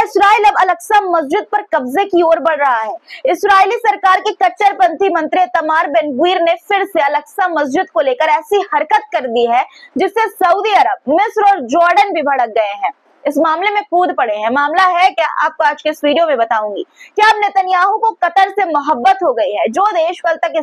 Israel अब Al-Aqsa मस्जिद पर कब्जे की ओर बढ़ रहा है। इस्राएली सरकार के कट्टरपंथी मंत्री इतमार बेन-ग्वीर ने फिर से अल-अक्सा मस्जिद को लेकर ऐसी हरकत कर दी है जिससे सऊदी अरब, मिस्र और जॉर्डन भी भड़क गए हैं, इस मामले में कूद पड़े हैं। मामला है क्या, आपको आज के इस वीडियो में बताऊंगी। क्या अब नेतन्याहू को कतर से मोहब्बत हो गई है? जो देश कल तक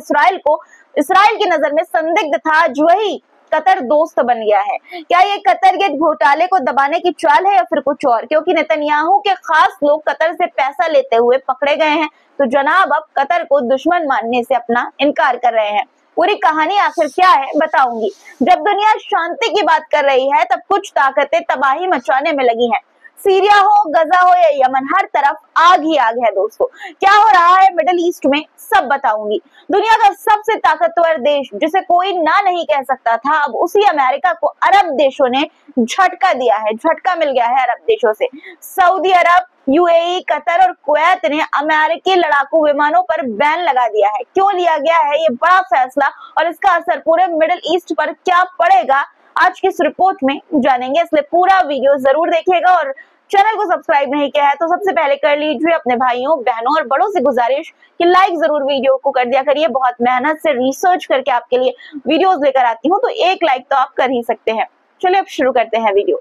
इस्राइल की नजर में संदिग्ध था, आज वही कतर दोस्त बन गया है। क्या ये कतर गेट घोटाले को दबाने की चाल है या फिर कुछ और? क्योंकि नेतन्याहू के खास लोग कतर से पैसा लेते हुए पकड़े गए हैं, तो जनाब अब कतर को दुश्मन मानने से अपना इनकार कर रहे हैं। पूरी कहानी आखिर क्या है बताऊंगी। जब दुनिया शांति की बात कर रही है, तब कुछ ताकतें तबाही मचाने में लगी हैं। सीरिया हो, गजा हो या यमन, हर तरफ आग ही आग है दोस्तों। क्या हो रहा है मिडिल ईस्ट में, सब बताऊंगी। दुनिया का सबसे ताकतवर देश जिसे कोई ना नहीं कह सकता था, अब उसी अमेरिका को अरब देशों ने झटका दिया है। झटका मिल गया है अरब देशों से। सऊदी अरब, यूएई, कतर और कुवैत ने अमेरिकी लड़ाकू विमानों पर बैन लगा दिया है। क्यों लिया गया है ये बड़ा फैसला और इसका असर पूरे मिडिल ईस्ट पर क्या पड़ेगा, आज की इस रिपोर्ट में जानेंगे, इसलिए पूरा वीडियो जरूर देखिएगा। और चैनल को सब्सक्राइब नहीं किया है तो सबसे पहले कर लीजिए। अपने भाइयों, बहनों और बड़ों से गुजारिश कि लाइक जरूर वीडियो को कर दिया करिए। बहुत मेहनत से रिसर्च करके आपके लिए वीडियोस लेकर आती हूँ, तो एक लाइक तो आप कर ही सकते हैं। चलिए अब शुरू करते हैं वीडियो।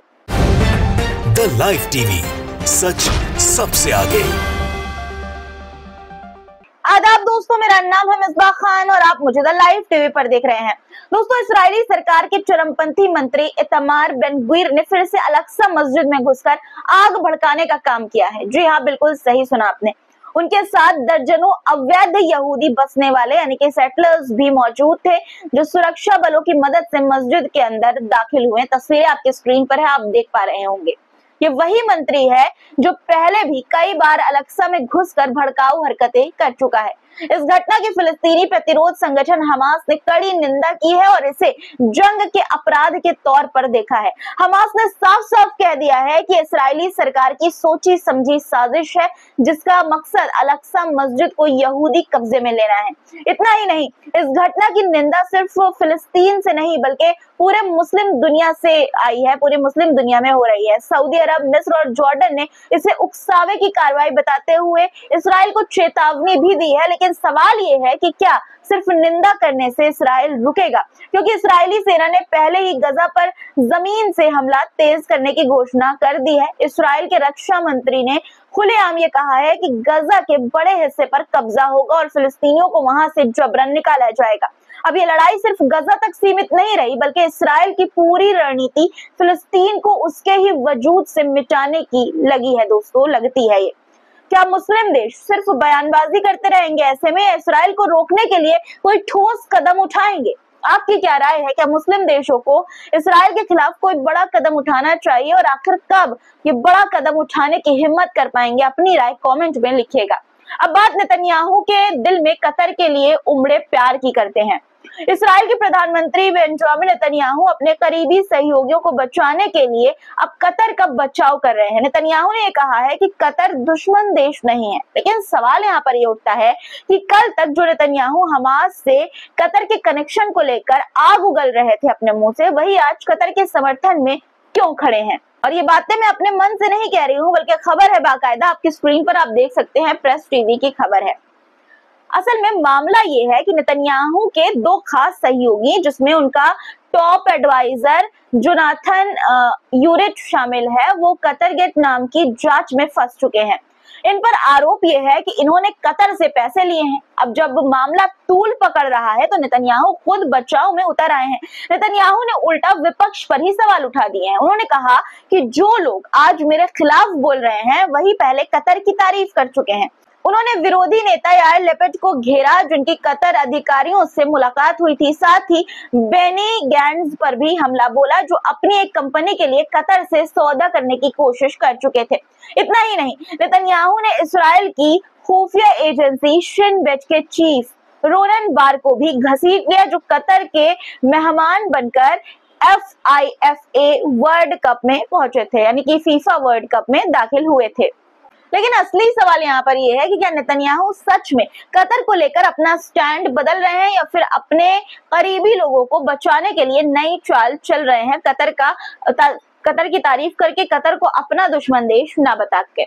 द लाइव टीवी, सच सबसे आगे। आदाब दोस्तों, मेरा नाम है मिसबाह खान और आप मुझे द लाइव टीवी पर देख रहे हैं। दोस्तों, इस्राएली सरकार के चरमपंथी मंत्री इतमार बेन-ग्वीर ने फिर से अल-अक्सा मस्जिद में घुसकर आग भड़काने का काम किया है। जी हाँ, बिल्कुल सही सुना आपने। उनके साथ दर्जनों अवैध यहूदी बसने वाले यानी कि सेटलर्स भी मौजूद थे, जो सुरक्षा बलों की मदद से मस्जिद के अंदर दाखिल हुए। तस्वीरें आपके स्क्रीन पर है, आप देख पा रहे होंगे। ये वही मंत्री है जो पहले भी कई बार अल-अक्सा में घुसकर भड़काऊ हरकतें कर चुका है। इस घटना की फिलिस्तीनी प्रतिरोध संगठन हमास ने कड़ी निंदा की है और इसे जंग के अपराध के तौर पर देखा है। हमास ने साफ साफ कह दिया है कि इस्राएली सरकार की सोची समझी साजिश है, जिसका मकसद अल-अक्सा मस्जिद को यहूदी कब्जे में लेना है। इतना ही नहीं, इस घटना की निंदा सिर्फ फिलिस्तीन से नहीं बल्कि पूरे मुस्लिम दुनिया से आई है, पूरी मुस्लिम दुनिया में हो रही है। सऊदी अरब, मिस्र और जॉर्डन ने इसे उकसावे की कार्रवाई बताते हुए इस्राएल को चेतावनी भी दी है। लेकिन सवाल ये है कि क्या सिर्फ निंदा करने से इस्राएल रुकेगा? क्योंकि इस्राएली सेना ने पहले ही गजा पर जमीन से हमला तेज करने की घोषणा कर दी है। इस्राएल के रक्षा मंत्री ने खुलेआम ये कहा है कि गजा के बड़े हिस्से पर कब्जा होगा और फिलिस्तीनियों को वहां से जबरन निकाला जाएगा। अब ये लड़ाई सिर्फ गजा तक सीमित नहीं रही, बल्कि इस्राएल की पूरी रणनीति फिलिस्तीन को उसके ही वजूद से मिटाने की लगी है दोस्तों, लगती है ये। क्या मुस्लिम देश सिर्फ बयानबाजी करते रहेंगे? ऐसे में इस्राएल को रोकने के लिए कोई ठोस कदम उठाएंगे? आपकी क्या राय है? क्या मुस्लिम देशों को इस्राएल के खिलाफ कोई बड़ा कदम उठाना चाहिए और आखिर कब ये बड़ा कदम उठाने की हिम्मत कर पाएंगे? अपनी राय कमेंट में लिखिएगा। अब बात नेतन्याहू के दिल में कतर के लिए उमड़े प्यार की करते हैं। इस्राएल के प्रधानमंत्री बेंजामिन नेतन्याहू अपने करीबी सहयोगियों को बचाने के लिए अब कतर का बचाव कर रहे हैं। नेतन्याहू ने कहा है कि कतर दुश्मन देश नहीं है, लेकिन सवाल यहाँ पर ये उठता है कि कल तक जो नेतन्याहू हमास से कतर के कनेक्शन को लेकर आग उगल रहे थे अपने मुंह से, वही आज कतर के समर्थन में क्यों खड़े हैं? और ये बातें मैं अपने मन से नहीं कह रही हूँ, बल्कि खबर है बाकायदा, आपकी स्क्रीन पर आप देख सकते हैं, प्रेस टीवी की खबर है। असल में मामला ये है कि नेतन्याहू के दो खास सहयोगी, जिसमें उनका टॉप एडवाइजर जोनाथन यूरिच शामिल है, वो कतर गेट नाम की जांच में फंस चुके हैं। इन पर आरोप ये है कि इन्होंने कतर से पैसे लिए हैं। अब जब मामला तूल पकड़ रहा है तो नेतन्याहू खुद बचाव में उतर आए हैं। नेतन्याहू ने उल्टा विपक्ष पर ही सवाल उठा दिए हैं। उन्होंने कहा कि जो लोग आज मेरे खिलाफ बोल रहे हैं, वही पहले कतर की तारीफ कर चुके हैं। उन्होंने विरोधी नेता यार लेपिड को घेरा, जिनकी कतर अधिकारियों से मुलाकात हुई थी। साथ ही बेनी गैंट्स पर भी हमला बोला, जो अपनी एक कंपनी के लिए कतर से सौदा करने की कोशिश कर चुके थे। इतना ही नहीं, नेतन्याहू ने इस्राएल की खुफिया एजेंसी शिन बेट के चीफ रोनन बार को भी घसीट लिया, जो कतर के मेहमान बनकर FIFA वर्ल्ड कप में पहुंचे थे, यानी कि फीफा वर्ल्ड कप में दाखिल हुए थे। लेकिन असली सवाल यहाँ पर यह है कि क्या नेतन्याहू सच में कतर को लेकर अपना स्टैंड बदल रहे हैं या फिर अपने करीबी लोगों को बचाने के लिए नई चाल चल रहे हैं, कतर की तारीफ करके कतर को अपना दुश्मन देश ना बता के।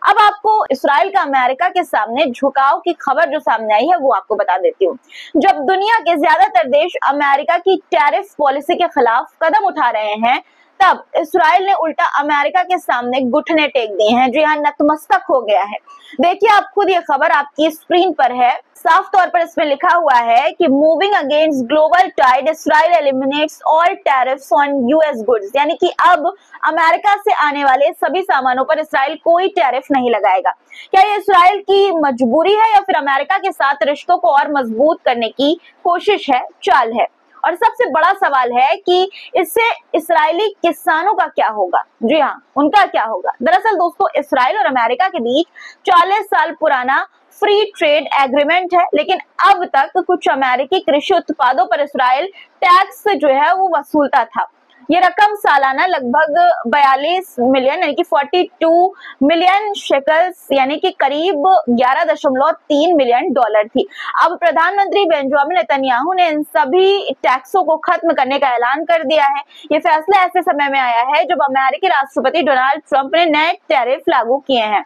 अब आपको इसराइल का अमेरिका के सामने झुकाव की खबर जो सामने आई है वो आपको बता देती हूँ। जब दुनिया के ज्यादातर देश अमेरिका की टैरिफ पॉलिसी के खिलाफ कदम उठा रहे हैं, तब इसराइल ने उल्टा अमेरिका के सामने घुटने टेक दिए हैं, जो यहाँ नतमस्तक हो गया है। देखिए आप खुद, ये खबर आपकी स्क्रीन पर है। साफ तौर पर इसमें लिखा हुआ है कि moving against global tide, Israel eliminates all tariffs on US goods, यानी कि अब अमेरिका से आने वाले सभी सामानों पर इसराइल कोई टैरिफ नहीं लगाएगा। क्या ये इसराइल की मजबूरी है या फिर अमेरिका के साथ रिश्तों को और मजबूत करने की कोशिश है, चाल है? और सबसे बड़ा सवाल है कि इससे इसराइली किसानों का क्या होगा? जी हाँ, उनका क्या होगा? दरअसल दोस्तों, इसराइल और अमेरिका के बीच 40 साल पुराना फ्री ट्रेड एग्रीमेंट है, लेकिन अब तक कुछ अमेरिकी कृषि उत्पादों पर इसराइल टैक्स जो है वो वसूलता था। ये रकम सालाना लगभग 42 मिलियन यानी कि 42 मिलियन शेकल्स यानी कि करीब 11.3 मिलियन डॉलर थी। अब प्रधानमंत्री बेंजामिन नेतन्याहू ने इन सभी टैक्सों को खत्म करने का ऐलान कर दिया है। ये फैसला ऐसे समय में आया है जब अमेरिकी राष्ट्रपति डोनाल्ड ट्रंप ने नए टैरिफ लागू किए हैं।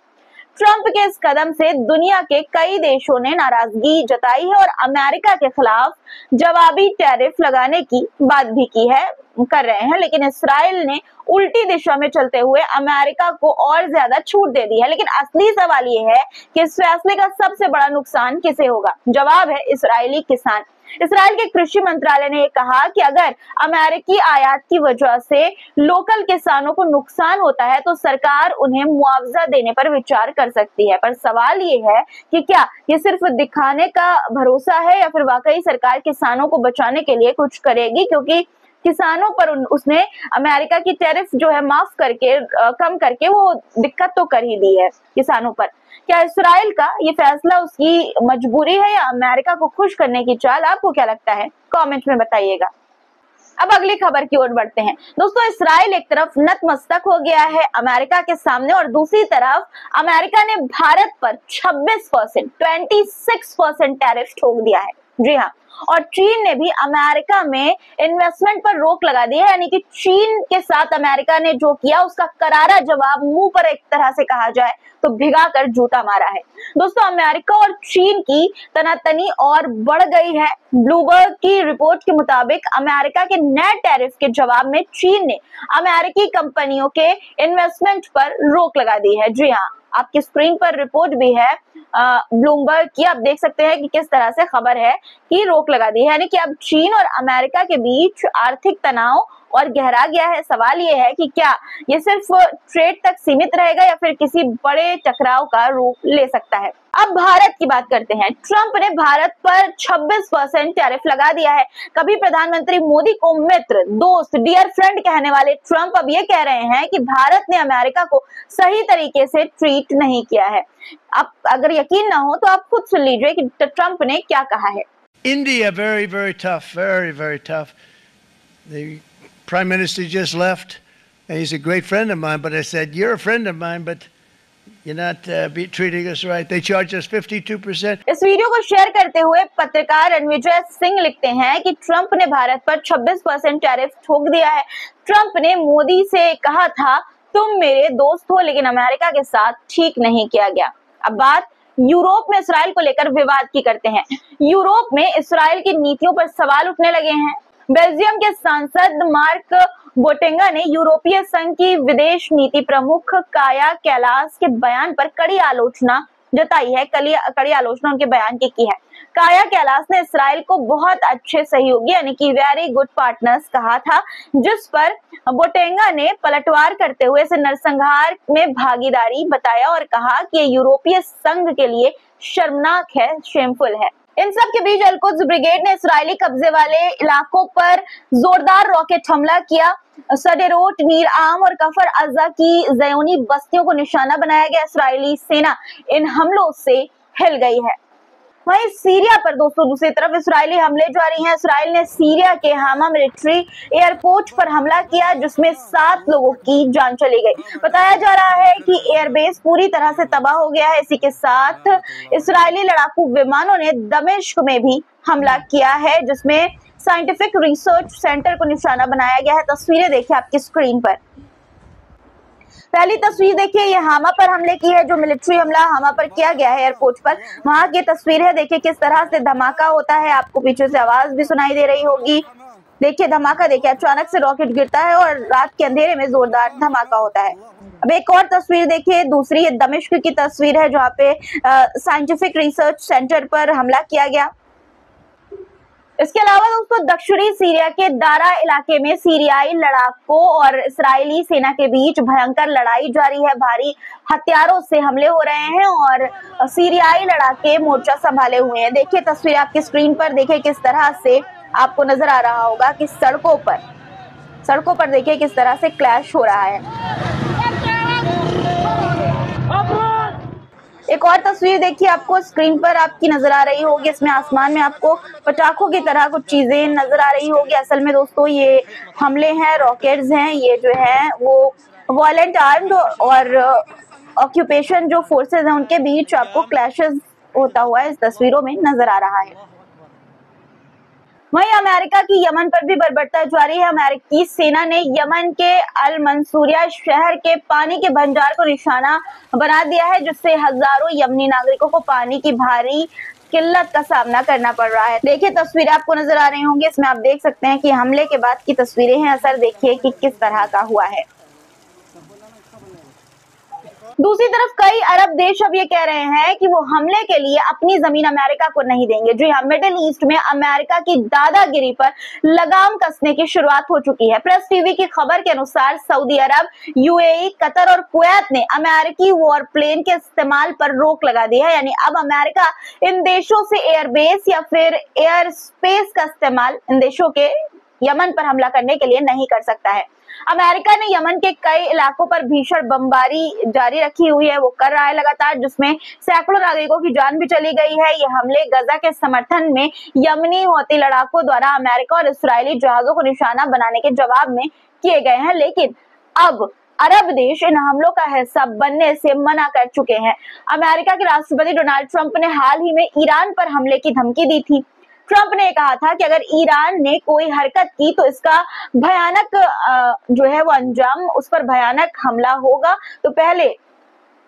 ट्रंप के इस कदम से दुनिया के कई देशों ने नाराजगी जताई है और अमेरिका के खिलाफ जवाबी टैरिफ लगाने की बात भी कर रहे हैं, लेकिन इसराइल ने उल्टी दिशा में चलते हुए अमेरिका को और ज्यादा छूट दे दी है। लेकिन असली सवाल ये है कि इस फैसले का सबसे बड़ा नुकसान किसे होगा? जवाब है इसराइली किसान। इसराइल के कृषि मंत्रालय ने कहा कि अगर अमेरिकी आयात की वजह से लोकल किसानों को नुकसान होता है तो सरकार उन्हें मुआवजा देने पर विचार कर सकती है। पर सवाल ये है कि क्या ये सिर्फ दिखाने का भरोसा है या फिर वाकई सरकार किसानों को बचाने के लिए कुछ करेगी? क्योंकि किसानों पर उसने अमेरिका की टैरिफ जो है माफ करके कम करके वो दिक्कत तो कर ही दी है किसानों पर। क्या इसराइल का ये फैसला उसकी मजबूरी है या अमेरिका को खुश करने की चाल? आपको क्या लगता है? कमेंट में बताइएगा। अब अगली खबर की ओर बढ़ते हैं। दोस्तों, इसराइल एक तरफ नतमस्तक हो गया है अमेरिका के सामने और दूसरी तरफ अमेरिका ने भारत पर 26% टैरिफ ठोक दिया है। जी हाँ, और चीन ने भी अमेरिका में इन्वेस्टमेंट पर रोक लगा दी है, यानी कि चीन के साथ अमेरिका ने जो किया उसका करारा जवाब मुंह पर एक तरह से कहा जाए तो भिगा कर जूता मारा है। दोस्तों, अमेरिका और चीन की तनातनी और बढ़ गई है। ब्लूमबर्ग की रिपोर्ट के मुताबिक अमेरिका के नए टैरिफ के जवाब में चीन ने अमेरिकी कंपनियों के इन्वेस्टमेंट पर रोक लगा दी है। जी हाँ, आपकी स्क्रीन पर रिपोर्ट भी है ब्लूमबर्ग की, आप देख सकते हैं कि किस तरह से खबर है कि रोक लगा दी है, यानी कि अब चीन और अमेरिका के बीच आर्थिक तनाव और गहरा गया है। सवाल ये है कि क्या ये सिर्फ ट्रेड तक सीमित रहेगा या फिर किसी बड़े टकराव का रूप ले सकता है? अब भारत की बात करते हैं। ट्रंप ने भारत पर 26% टैरिफ लगा दिया है। कभी प्रधानमंत्री मोदी को मित्र, दोस्त, डियर फ्रेंड कहने वाले ट्रंप अब ये कह रहे हैं कि भारत ने अमेरिका को सही तरीके से ट्रीट नहीं किया है। अब अगर यकीन ना हो तो आप खुद सुन लीजिए कि ट्रंप ने क्या कहा है। India, very, very tough, very, very tough. The Prime Minister just left, and he's a great friend of mine, but I said, you're a friend of mine, but you're not treating us right. They charge us 52%. इस video को share करते हुए पत्रकार रणविजय सिंह लिखते हैं कि Trump ने भारत पर 26% टैरिफ ठोक दिया है। ट्रंप ने मोदी से कहा था, तुम मेरे दोस्त हो, लेकिन अमेरिका के साथ ठीक नहीं किया गया। अब बात यूरोप में इसराइल को लेकर विवाद की करते हैं। यूरोप में इसराइल की नीतियों पर सवाल उठने लगे हैं। बेल्जियम के सांसद मार्क बोटेंगा ने यूरोपीय संघ की विदेश नीति प्रमुख काया कैलास के बयान पर कड़ी आलोचना जताई है। कड़ी आलोचना उनके बयान की है। काया कैलास ने इसराइल को बहुत अच्छे सहयोगी यानी कि वेरी गुड पार्टनर्स कहा था, जिस पर बोटेंगा ने पलटवार करते हुए इसे नरसंहार में भागीदारी बताया और कहा कि ये यूरोपीय संघ के लिए शर्मनाक है, शेमफुल है। इन सब के बीच अल-कुद्स ब्रिगेड ने इसराइली कब्जे वाले इलाकों पर जोरदार रॉकेट हमला किया। सडेरोट, नीर आम और कफर अज़ा की ज़योनी बस्तियों को निशाना बनाया गया। इसराइली सेना इन हमलों से हिल गई है। वहीं सीरिया पर दोस्तों दूसरी तरफ इसराइली हमले जारी हैं। इसराइल ने सीरिया के हामा मिलिट्री एयरपोर्ट पर हमला किया, जिसमें 7 लोगों की जान चली गई। बताया जा रहा है कि एयरबेस पूरी तरह से तबाह हो गया है। इसी के साथ इसराइली लड़ाकू विमानों ने दमिश्क में भी हमला किया है, जिसमें साइंटिफिक रिसर्च सेंटर को निशाना बनाया गया है। तस्वीरें देखिए आपकी स्क्रीन पर। पहली तस्वीर देखिए, ये हामा पर हमले की है, जो मिलिट्री हमला हामा पर किया गया है एयरपोर्ट पर, वहां की तस्वीर है। देखिए किस तरह से धमाका होता है, आपको पीछे से आवाज भी सुनाई दे रही होगी। देखिए धमाका, देखिए अचानक से रॉकेट गिरता है और रात के अंधेरे में जोरदार धमाका होता है। अब एक और तस्वीर देखिए, दूसरी ये दमिश्क की तस्वीर है, जहाँ पे साइंटिफिक रिसर्च सेंटर पर हमला किया गया। इसके अलावा दोस्तों दक्षिणी सीरिया के दारा इलाके में सीरियाई लड़ाकों और इस्राएली सेना के बीच भयंकर लड़ाई जारी है। भारी हथियारों से हमले हो रहे हैं और सीरियाई लड़ाके मोर्चा संभाले हुए हैं। देखिए तस्वीर आपकी स्क्रीन पर, देखिए किस तरह से आपको नजर आ रहा होगा कि सड़कों पर देखिए किस तरह से क्लैश हो रहा है। एक और तस्वीर देखिए, आपको स्क्रीन पर आपकी नजर आ रही होगी, इसमें आसमान में आपको पटाखों की तरह कुछ चीजें नजर आ रही होगी। असल में दोस्तों ये हमले हैं, रॉकेट्स हैं, ये जो है वो वायलेंट आर्म्ड और ऑक्यूपेशन जो फोर्सेस हैं उनके बीच आपको क्लैशेस होता हुआ इस तस्वीरों में नजर आ रहा है। वहीं अमेरिका की यमन पर भी बर्बरता जारी है। अमेरिकी सेना ने यमन के अल मंसूरिया शहर के पानी के भंडार को निशाना बना दिया है, जिससे हजारों यमनी नागरिकों को पानी की भारी किल्लत का सामना करना पड़ रहा है। देखिए तस्वीरें आपको नजर आ रही होंगी, इसमें आप देख सकते हैं कि हमले के बाद की तस्वीरें हैं। असर देखिए कि किस तरह का हुआ है। दूसरी तरफ कई अरब देश अब ये कह रहे हैं कि वो हमले के लिए अपनी जमीन अमेरिका को नहीं देंगे। जो यहाँ मिडिल ईस्ट में अमेरिका की दादागिरी पर लगाम कसने की शुरुआत हो चुकी है। प्रेस टीवी की खबर के अनुसार सऊदी अरब, यूएई, कतर और कुवैत ने अमेरिकी वॉरप्लेन के इस्तेमाल पर रोक लगा दी है। यानी अब अमेरिका इन देशों से एयरबेस या फिर एयर स्पेस का इस्तेमाल इन देशों के यमन पर हमला करने के लिए नहीं कर सकता है। अमेरिका ने यमन के कई इलाकों पर भीषण बमबारी जारी रखी हुई है, वो कर रहा है लगातार, जिसमें सैकड़ों नागरिकों की जान भी चली गई है। ये हमले गजा के समर्थन में यमनी हौती लड़ाकों द्वारा अमेरिका और इस्राएली जहाजों को निशाना बनाने के जवाब में किए गए हैं, लेकिन अब अरब देश इन हमलों का हिस्सा बनने से मना कर चुके हैं। अमेरिका के राष्ट्रपति डोनाल्ड ट्रंप ने हाल ही में ईरान पर हमले की धमकी दी थी। ट्रंप ने कहा था कि अगर ईरान ने कोई हरकत की तो इसका भयानक जो है वो अंजाम, उस पर भयानक हमला होगा। तो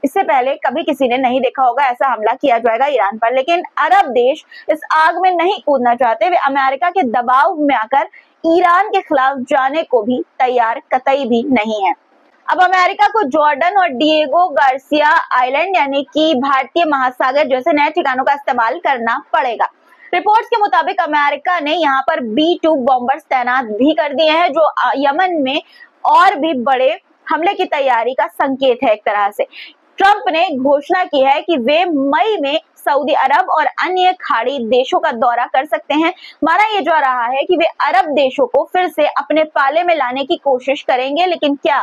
इससे पहले कभी किसी ने नहीं देखा होगा ऐसा हमला किया जाएगा ईरान पर। लेकिन अरब देश इस आग में नहीं कूदना चाहते, वे अमेरिका के दबाव में आकर ईरान के खिलाफ जाने को भी तैयार कतई भी नहीं है। अब अमेरिका को जॉर्डन और डिएगो गार्सिया आइलैंड यानी कि भारतीय महासागर जैसे नए ठिकानों का इस्तेमाल करना पड़ेगा। रिपोर्ट्स के मुताबिक अमेरिका ने यहाँ पर B-2 बॉम्बर्स तैनात भी कर दिए हैं, जो यमन में और भी बड़े हमले की तैयारी का संकेत है एक तरह से। ट्रंप ने घोषणा की है कि वे मई में सऊदी अरब और अन्य खाड़ी देशों का दौरा कर सकते हैं। माना यह जा रहा है कि वे अरब देशों को फिर से अपने पाले में लाने की कोशिश करेंगे, लेकिन क्या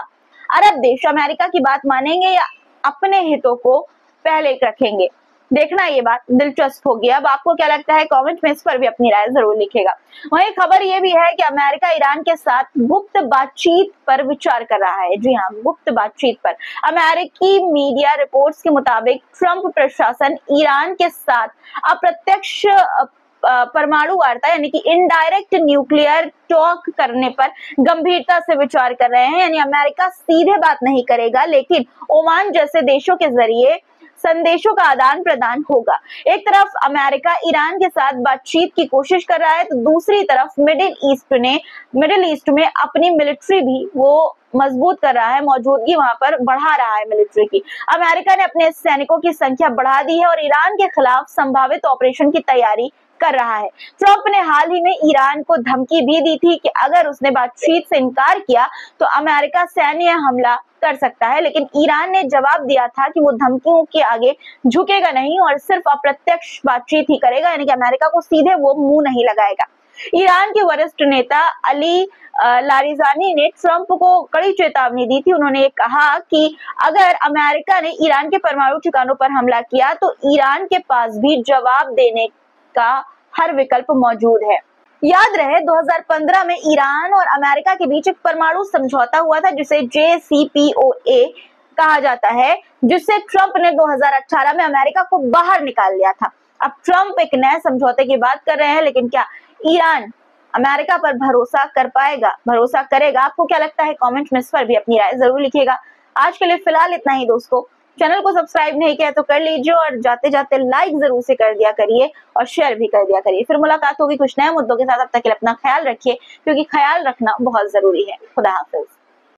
अरब देश अमेरिका की बात मानेंगे या अपने हितों को पहले रखेंगे? देखना ये बात दिलचस्प होगी। अब आपको क्या लगता है, कमेंट में इस पर भी अपनी राय जरूर लिखेगा। वहीं खबर ये भी है कि अमेरिका ईरान के साथ गुप्त बातचीत पर विचार कर रहा है। जी हाँ, गुप्त बातचीत पर। अमेरिकी मीडिया रिपोर्ट्स के मुताबिक ट्रंप प्रशासन ईरान के साथ अप्रत्यक्ष परमाणु वार्ता यानी कि इनडायरेक्ट न्यूक्लियर टॉक करने पर गंभीरता से विचार कर रहे हैं। यानी अमेरिका सीधे बात नहीं करेगा, लेकिन ओमान जैसे देशों के जरिए संदेशों का आदान प्रदान होगा। एक तरफ अमेरिका ईरान के साथ बातचीत की कोशिश कर रहा है, तो दूसरी तरफ मिडिल ईस्ट में अपनी मिलिट्री भी वो मजबूत कर रहा है, मौजूदगी वहां पर बढ़ा रहा है मिलिट्री की। अमेरिका ने अपने सैनिकों की संख्या बढ़ा दी है और ईरान के खिलाफ संभावित ऑपरेशन की तैयारी कर रहा है। ट्रंप ने हाल ही में ईरान को धमकी भी दी थी कि अगर उसने बातचीत से इनकार किया तो अमेरिका सैन्य हमला कर सकता है, लेकिन ईरान ने जवाब दिया था कि वो धमकियों के आगे झुकेगा नहीं और सिर्फ अप्रत्यक्ष बातचीत ही करेगा, यानी कि अमेरिका को सीधे वो मुंह नहीं लगाएगा। ईरान के वरिष्ठ नेता अली लारिजानी ने ट्रंप को कड़ी चेतावनी दी थी। उन्होंने कहा कि अगर अमेरिका ने ईरान के परमाणु ठिकानों पर हमला किया तो ईरान के पास भी जवाब देने का हर विकल्प मौजूद है। याद रहे 2015 में ईरान और अमेरिका के बीच एक परमाणु समझौता हुआ था, जिसे JCPOA कहा जाता है, जिससे ट्रंप ने 2018 में अमेरिका को बाहर निकाल लिया था। अब ट्रंप एक नए समझौते की बात कर रहे हैं, लेकिन क्या ईरान अमेरिका पर भरोसा कर पाएगा, भरोसा करेगा? आपको क्या लगता है, कमेंट में इस पर भी अपनी राय जरूर लिखिएगा। आज के लिए फिलहाल इतना ही दोस्तों। चैनल को सब्सक्राइब नहीं किया तो कर लीजिए और जाते जाते लाइक जरूर से कर दिया करिए और शेयर भी कर दिया करिए। फिर मुलाकात होगी कुछ नए मुद्दों के साथ। अब तक के लिए अपना ख्याल रखिए, क्योंकि ख्याल रखना बहुत जरूरी है। खुदा हाफिज।